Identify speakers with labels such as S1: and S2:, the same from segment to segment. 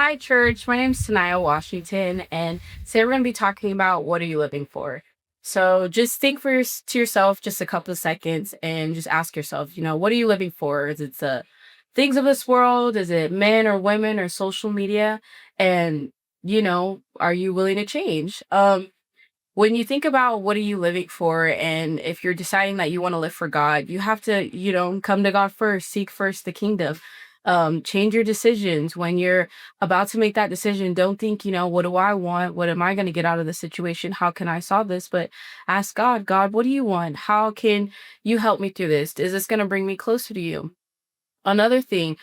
S1: Hi, church. My name's Tenyiah Washington, and today we're going to be talking about what are you living for? So just think to yourself just a couple of seconds and just ask yourself, what are you living for? Is it the things of this world? Is it men or women or social media? And, are you willing to change? When you think about what are you living for, and if you're deciding that you want to live for God, you have to, come to God first, seek first the kingdom. Change your decisions when you're about to make that decision. Don't think, what do I want? What am I going to get out of the situation? How can I solve this? But ask God, God, what do you want? How can you help me through this? Is this going to bring me closer to you? Another thing,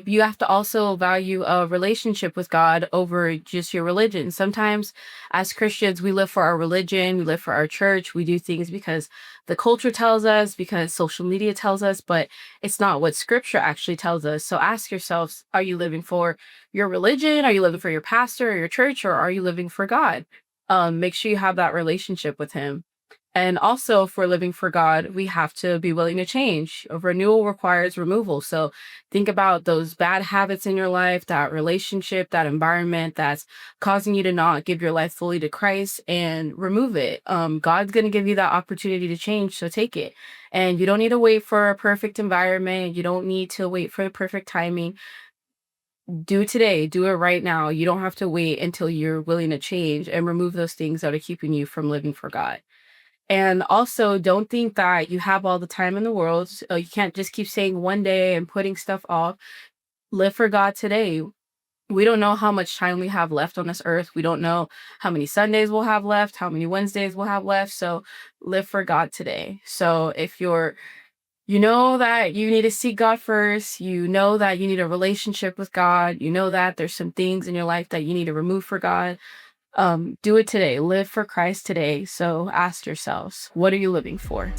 S1: you have to also value a relationship with God over just your religion. Sometimes, as Christians, we live for our religion, we live for our church, we do things because the culture tells us, because social media tells us, but it's not what Scripture actually tells us. So ask yourselves: Are you living for your religion? Are you living for your pastor or your church, or are you living for God? Make sure you have that relationship with Him. And also, if we're living for God, we have to be willing to change. Renewal requires removal. So think about those bad habits in your life, that relationship, that environment that's causing you to not give your life fully to Christ, and remove it. God's going to give you that opportunity to change. So take it. And you don't need to wait for a perfect environment. You don't need to wait for the perfect timing. Do it today. Do it right now. You don't have to wait until you're willing to change and remove those things that are keeping you from living for God. And also, don't think that you have all the time in the world. You can't just keep saying one day and putting stuff off. Live for God today. We don't know how much time we have left on this earth. We don't know how many Sundays we'll have left, how many Wednesdays we'll have left. So live for God today. So if you know that you need to seek God first, you know that you need a relationship with God, you know that there's some things in your life that you need to remove for God, do it today. Live for Christ today. So ask yourselves, what are you living for?